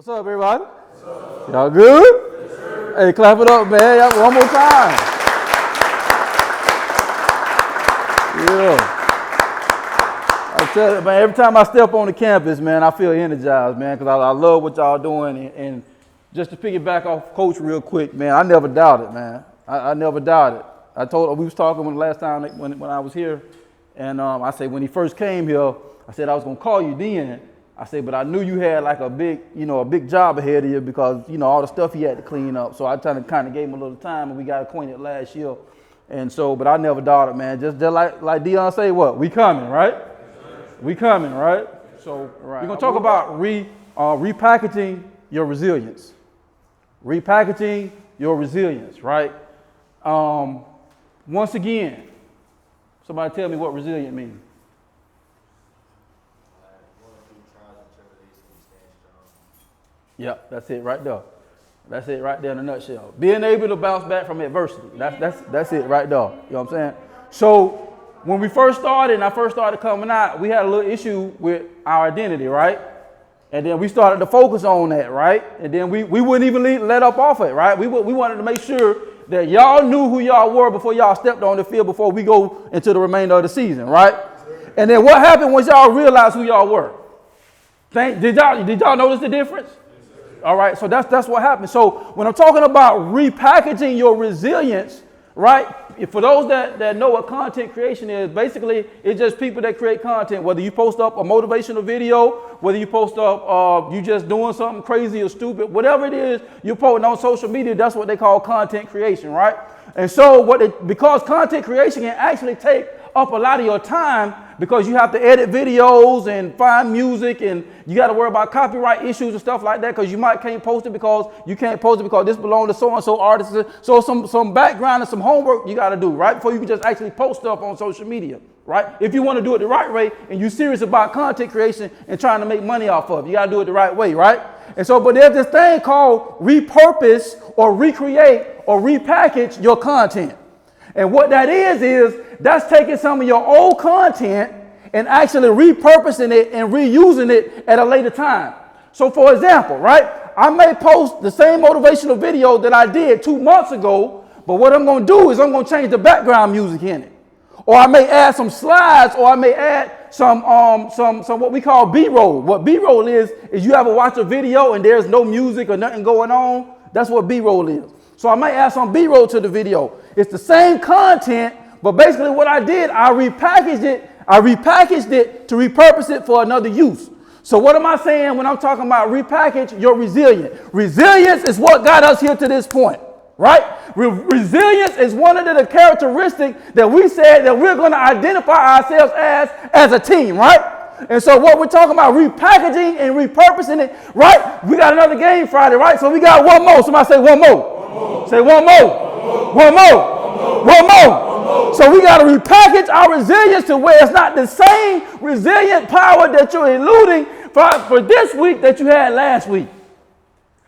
What's up, everybody? What's up? Y'all good? Yes, sir. Hey, clap it up, man. Y'all, one more time. Yeah. I tell you, man, every time I step on the campus, man, I feel energized, man, because I love what y'all doing. And just to piggyback off Coach real quick, man, I never doubted, man. I never doubted. We was talking the last time when I was here, and I said when he first came here, I said I was gonna call you then. I said, but I knew you had like a big job ahead of you because, all the stuff he had to clean up. So I kind of gave him a little time, and we got acquainted last year. And so, but I never doubted, man. Just like Dion say, what? We coming, right? We coming, right? So we're gonna talk about repackaging your resilience. Repackaging your resilience, right? Once again, somebody tell me what resilient means. Yep, that's it right there. That's it right there in a nutshell. Being able to bounce back from adversity. That's it right there. You know what I'm saying? So when we first started and I first started coming out, we had a little issue with our identity, right? And then we started to focus on that, right? And then we wouldn't even let up off it, right? We wanted to make sure that y'all knew who y'all were before y'all stepped on the field before we go into the remainder of the season, right? And then what happened once y'all realized who y'all were? Did y'all notice the difference? All right, so that's what happened. So when I'm talking about repackaging your resilience, right? For those that know what content creation is, basically it's just people that create content. Whether you post up a motivational video, whether you post up you just doing something crazy or stupid, whatever it is you're posting on social media, that's what they call content creation, right? And so because content creation can actually take up a lot of your time because you have to edit videos and find music and you got to worry about copyright issues and stuff like that because you can't post it because this belongs to so-and-so artists. So some background and some homework you got to do, right? Before you can just actually post stuff on social media, right? If you want to do it the right way and you're serious about content creation and trying to make money off of it, you got to do it the right way, right? And so, but there's this thing called repurpose or recreate or repackage your content. And what that is that's taking some of your old content and actually repurposing it and reusing it at a later time. So for example, right, I may post the same motivational video that I did 2 months ago, but what I'm going to do is I'm going to change the background music in it. Or I may add some slides, or I may add some what we call B-roll. What B-roll is you ever watch a video and there's no music or nothing going on? That's what B-roll is. So I might add some B-roll to the video. It's the same content, but basically what I did, I repackaged it to repurpose it for another use. So what am I saying when I'm talking about repackage your resilience? Resilience is what got us here to this point, right? Resilience is one of the characteristics that we said that we're going to identify ourselves as a team, right? And so what we're talking about, repackaging and repurposing it, right? We got another game Friday, right? So we got one more. Somebody say one more. Say one more. One more. One more. So we got to repackage our resilience to where it's not the same resilient power that you're eluding for this week that you had last week.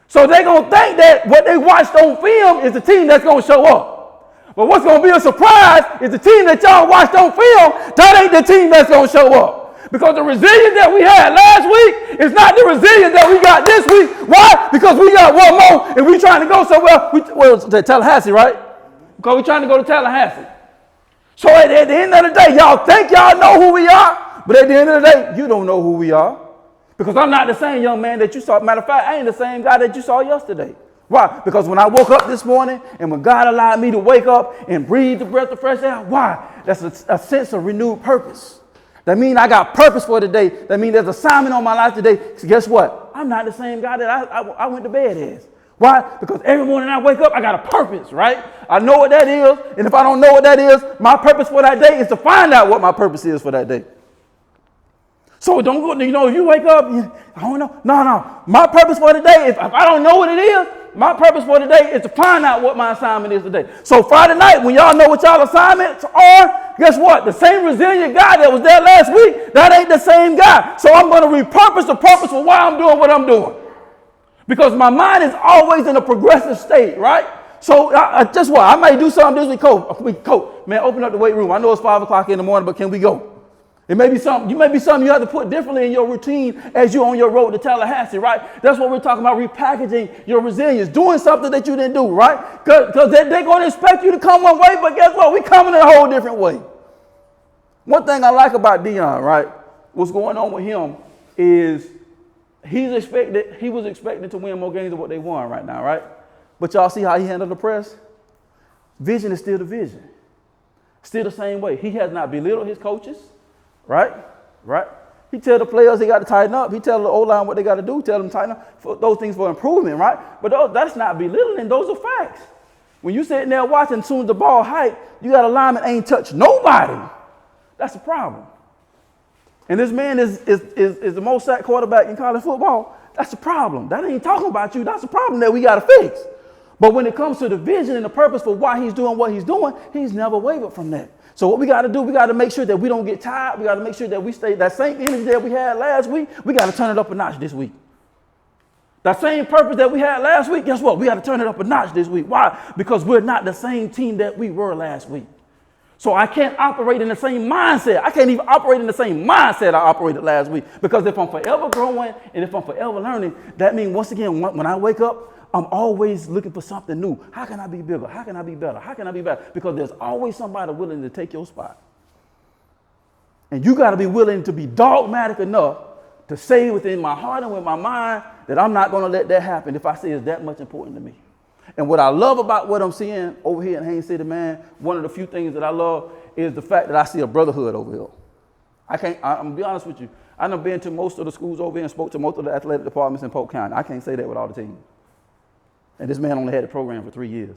So they're going to think that what they watched on film is the team that's going to show up. But what's going to be a surprise is the team that y'all watched on film, that ain't the team that's going to show up. Because the resilience that we had last week is not the resilience that we got this week. Why? Because we got one more and we trying to go somewhere. To Tallahassee, right? Because we're trying to go to Tallahassee. So at the end of the day, y'all think y'all know who we are, but at the end of the day, you don't know who we are. Because I'm not the same young man that you saw. Matter of fact, I ain't the same guy that you saw yesterday. Why? Because when I woke up this morning and when God allowed me to wake up and breathe the breath of fresh air, why? That's a sense of renewed purpose. That means I got purpose for today. That means there's assignment on my life today. So guess what? I'm not the same guy that I went to bed as. Why? Because every morning I wake up, I got a purpose, right? I know what that is. And if I don't know what that is, my purpose for that day is to find out what my purpose is for that day. So don't go, if you wake up, I don't know. No. My purpose for the day, if I don't know what it is, my purpose for today is to find out what my assignment is today. So Friday night, when y'all know what y'all assignments are, guess what? The same resilient guy that was there last week, that ain't the same guy. So I'm going to repurpose the purpose for why I'm doing what I'm doing. Because my mind is always in a progressive state, right? So just what? I may do something this week. Coach, man, open up the weight room. I know it's 5 o'clock in the morning, but can we go? It may be something you have to put differently in your routine as you're on your road to Tallahassee, right? That's what we're talking about, repackaging your resilience, doing something that you didn't do, right? Because they're going to expect you to come one way, but guess what? We're coming in a whole different way. One thing I like about Dion, right? What's going on with him is he was expected to win more games than what they won right now, right? But y'all see how he handled the press? Vision is still the vision. Still the same way. He has not belittled his coaches. Right? He tell the players they got to tighten up. He tell the O-line what they got to do. Tell them to tighten up for those things for improvement, right? But that's not belittling. Those are facts. When you sitting there watching, as soon as the ball hike, you got a lineman ain't touched nobody. That's a problem. And this man is the most sacked quarterback in college football. That's a problem. That ain't talking about you. That's a problem that we got to fix. But when it comes to the vision and the purpose for why he's doing what he's doing, he's never wavered from that. So what we got to do, we got to make sure that we don't get tired. We got to make sure that we stay that same energy that we had last week. We got to turn it up a notch this week. That same purpose that we had last week, guess what? We got to turn it up a notch this week. Why? Because we're not the same team that we were last week. So I can't operate in the same mindset. I can't even operate in the same mindset I operated last week. Because if I'm forever growing and if I'm forever learning, that means once again, when I wake up, I'm always looking for something new. How can I be bigger? How can I be better? How can I be better? Because there's always somebody willing to take your spot. And you got to be willing to be dogmatic enough to say within my heart and with my mind that I'm not going to let that happen if I say it's that much important to me. And what I love about what I'm seeing over here in Haines City, man, one of the few things that I love is the fact that I see a brotherhood over here. I'm going to be honest with you. I've been to most of the schools over here and spoke to most of the athletic departments in Polk County. I can't say that with all the teams. And this man only had the program for 3 years.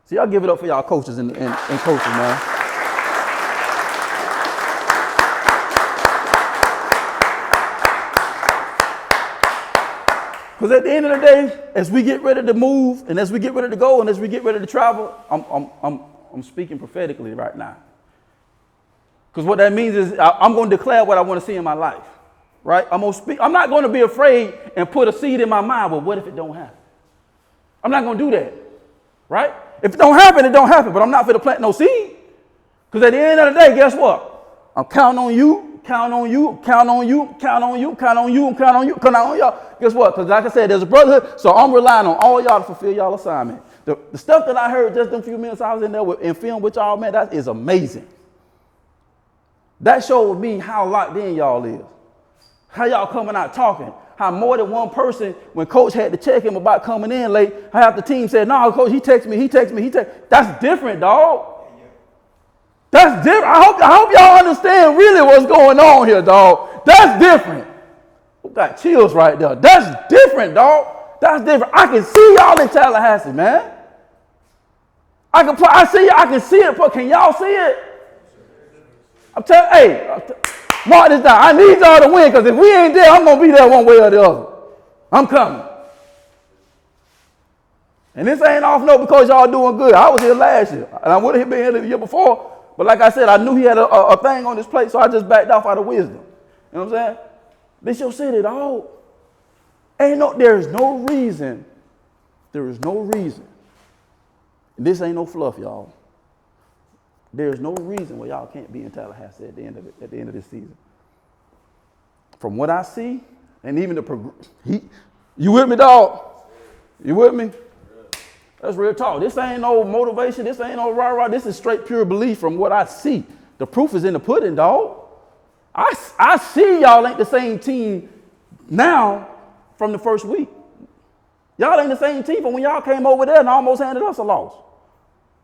So y'all give it up for y'all coaches and coaches, man. Because at the end of the day, as we get ready to move and as we get ready to go and as we get ready to travel, I'm speaking prophetically right now. Because what that means is I'm going to declare what I want to see in my life. Right? I'm not going to be afraid and put a seed in my mind. Well, what if it don't happen? I'm not going to do that. Right? If it don't happen, it don't happen. But I'm not going to plant no seed. Because at the end of the day, guess what? I'm counting on you, counting on you, counting on you, counting on you, counting on you, and counting on you, counting on y'all. Guess what? Because like I said, there's a brotherhood. So I'm relying on all y'all to fulfill y'all assignment. The stuff that I heard just a few minutes I was in there and filmed with y'all, man, that is amazing. That showed me how locked in y'all is. How y'all coming out talking? How more than one person, when coach had to check him about coming in late, half the team said, no, coach, he texted me. That's different, dog. That's different. I hope y'all understand really what's going on here, dog. That's different. Got chills right there. That's different, dog. That's different. I can see y'all in Tallahassee, man. I can see it, but can y'all see it? I'm telling, mark this down. I need y'all to win because if we ain't there, I'm going to be there one way or the other. I'm coming. And this ain't off note because y'all doing good. I was here last year, and I would have been here the year before. But like I said, I knew he had a thing on his plate, so I just backed off out of wisdom. You know what I'm saying? This your city, dog. There is no reason. There is no reason. This ain't no fluff, y'all. There's no reason why y'all can't be in Tallahassee at the end of this season. From what I see, and even you with me, dog? You with me? That's real talk. This ain't no motivation. This ain't no rah-rah. This is straight pure belief from what I see. The proof is in the pudding, dog. I see y'all ain't the same team now from the first week. Y'all ain't the same team from when y'all came over there and almost handed us a loss.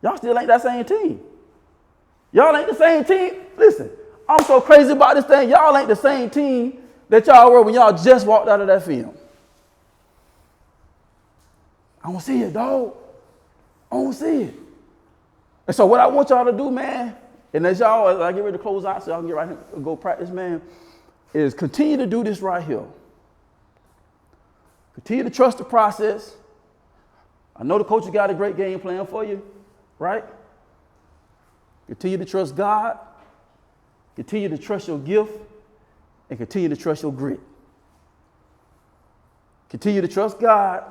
Y'all still ain't that same team. Y'all ain't the same team. Listen, I'm so crazy about this thing. Y'all ain't the same team that y'all were when y'all just walked out of that film. I don't see it, dog. I don't see it. And so what I want y'all to do, man, and as I get ready to close out so y'all can get right here and go practice, man, is continue to do this right here. Continue to trust the process. I know the coach has got a great game plan for you, right? Continue to trust God. Continue to trust your gift. And continue to trust your grit. Continue to trust God.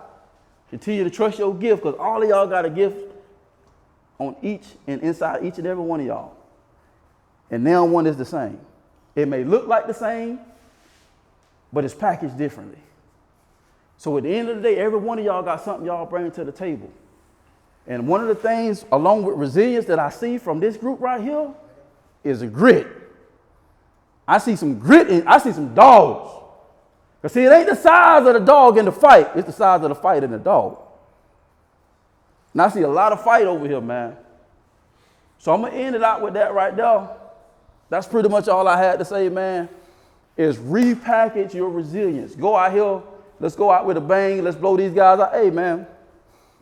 Continue to trust your gift because all of y'all got a gift on each and inside each and every one of y'all. and now one is the same. It may look like the same, but it's packaged differently. So at the end of the day, every one of y'all got something y'all bring to the table. And one of the things, along with resilience, that I see from this group right here is a grit. I see some grit and I see some dogs. Because see, it ain't the size of the dog in the fight, it's the size of the fight in the dog. And I see a lot of fight over here, man. So I'm going to end it out with that right there. That's pretty much all I had to say, man, is repackage your resilience. Go out here. Let's go out with a bang. Let's blow these guys out. Hey, man,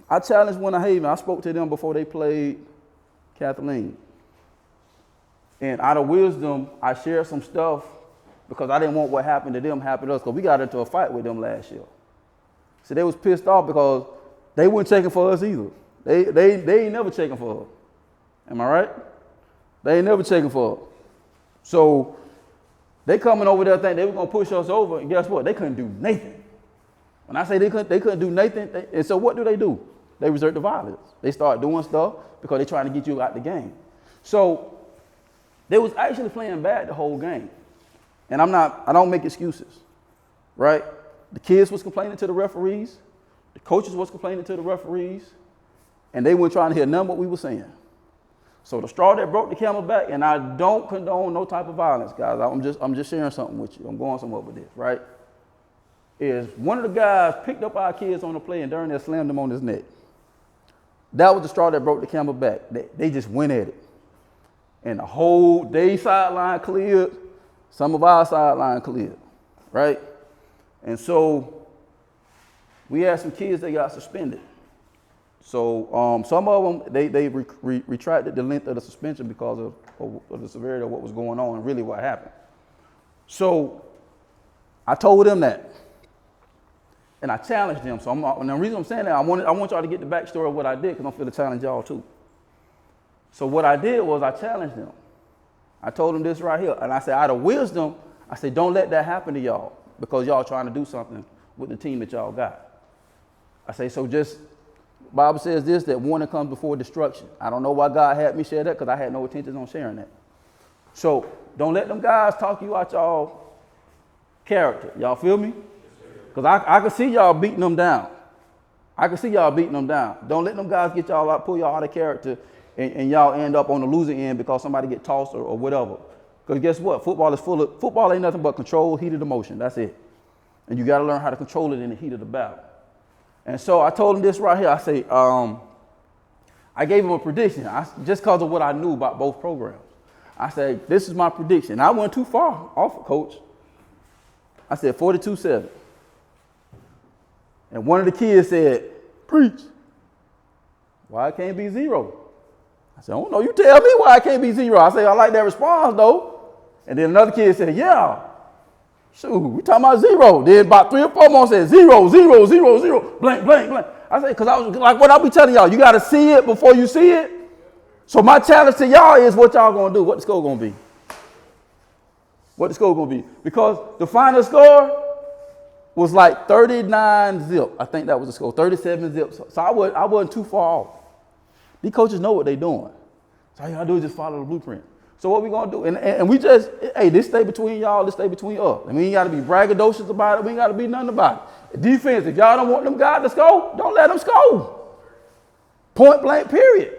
I challenged Winter Haven. I spoke to them before they played Kathleen. And out of wisdom, I shared some stuff because I didn't want what happened to them happen to us, because we got into a fight with them last year. So they was pissed off because they weren't checking for us either. They ain't never checking for us. Am I right? They ain't never checking for us. So they coming over there thinking they were going to push us over, and guess what? They couldn't do nothing. When I say they couldn't do nothing, and so what do? They resort to violence. They start doing stuff because they're trying to get you out the game. So they was actually playing bad the whole game. And I don't make excuses, right? The kids was complaining to the referees. The coaches was complaining to the referees. And they weren't trying to hear none of what we were saying. So the straw that broke the camel's back, and I don't condone no type of violence, guys. I'm just sharing something with you. I'm going somewhere with this, right? Is one of the guys picked up our kids on the play and during that slammed him on his neck. That was the straw that broke the camel's back. They just went at it. And the whole day sideline cleared, some of our sideline cleared, right? And so we had some kids that got suspended. So some of them, they retracted the length of the suspension because of the severity of what was going on and really what happened. So I told them that. And I challenged them. So and the reason I'm saying that, I want y'all to get the backstory of what I did, because I'm feeling to challenge y'all too. So what I did was I challenged them. I told them this right here. And I said, out of wisdom, I said, don't let that happen to y'all, because y'all trying to do something with the team that y'all got. I say, so just, Bible says this, that warning comes before destruction. I don't know why God had me share that, because I had no intentions on sharing that. So don't let them guys talk you out y'all character. Y'all feel me? Because I can see y'all beating them down. Don't let them guys get y'all out, pull y'all out of character, and y'all end up on the losing end because somebody get tossed or whatever. Because guess what? Football ain't nothing but control, heated emotion. That's it. And you got to learn how to control it in the heat of the battle. And so I told him this right here. I say, I gave him a prediction just because of what I knew about both programs. I said, this is my prediction. I went too far off of Coach. I said 42-7. And one of the kids said, preach. Why it can't be 0? I said, I don't know. You tell me why it can't be 0. I say, I like that response, though. And then another kid said, yeah. Shoot, we talking about 0. Then about 3 or 4 more said 0, 0, 0, 0, blank, blank, blank. I said, because I was like what I be telling y'all, you got to see it before you see it. So my challenge to y'all is what y'all going to do, what the score going to be. What the score going to be. Because the final score was like 39-0. I think that was the score, 37-0. So I wasn't too far off. These coaches know what they're doing. So all you got to do is just follow the blueprint. So what we going to do? And we just, hey, this stay between y'all, this stay between us. And we ain't got to be braggadocious about it. We ain't got to be nothing about it. Defense, if y'all don't want them guys to score, don't let them score. Point blank, period.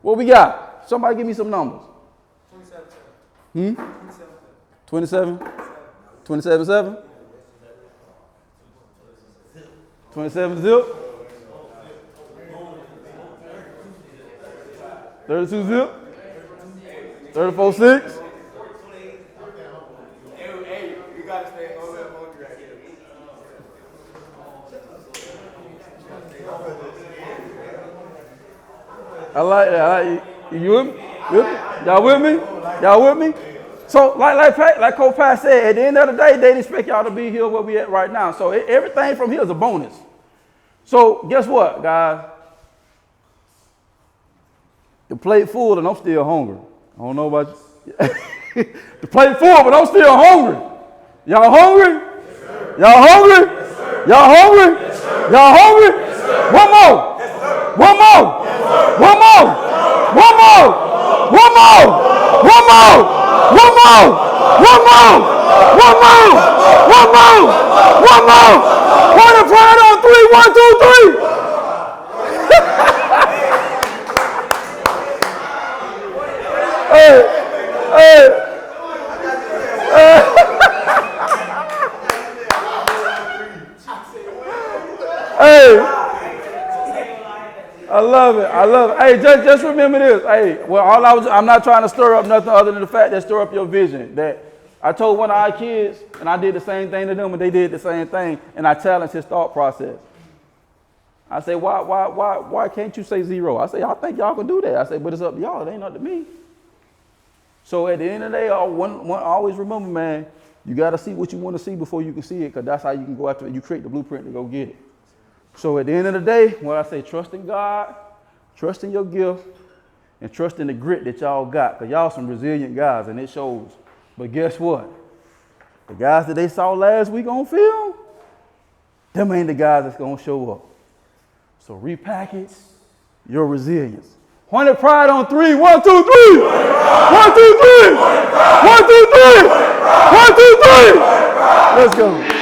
What we got? Somebody give me some numbers. 27? 27-7? 27-0? 32-0? 34-6? Hey, you gotta stay over that phone right here. I like that. You with me? Y'all with me? Y'all with me? So like Coach Pat said, at the end of the day, they expect y'all to be here where we at right now. So everything from here is a bonus. So guess what, guys? The plate full and I'm still hungry. I don't know about you. The plate full, but I'm still hungry. Y'all hungry? Yes, y'all hungry? Yes, y'all hungry? Yes, y'all hungry? Yes, one more. Yes, one more. Yes, one more. Yes, one more. One more. One more. One more. One more. One more. One more. One more. Point of pride on 3. 1, 2, 3. Hey. Hey, I love it. I love it. Hey, just remember this. Hey, well, I'm not trying to stir up nothing other than the fact that stir up your vision. That I told one of our kids, and I did the same thing to them, and they did the same thing, and I challenged his thought process. I say, why can't you say 0? I say, I think y'all can do that. I say, but it's up to y'all. It ain't up to me. So at the end of the day, always remember, man, you got to see what you want to see before you can see it, because that's how you can go after it. You create the blueprint to go get it. So at the end of the day, when I say trust in God, trust in your gift, and trust in the grit that y'all got, because y'all some resilient guys, and it shows. But guess what? The guys that they saw last week on film, them ain't the guys that's going to show up. So repackage your resilience. Point of pride on 3. 1, 2, 3. 1, 2, 3. 1, 2, 3. 1, 2, 3. 1, 2, 3. Let's go.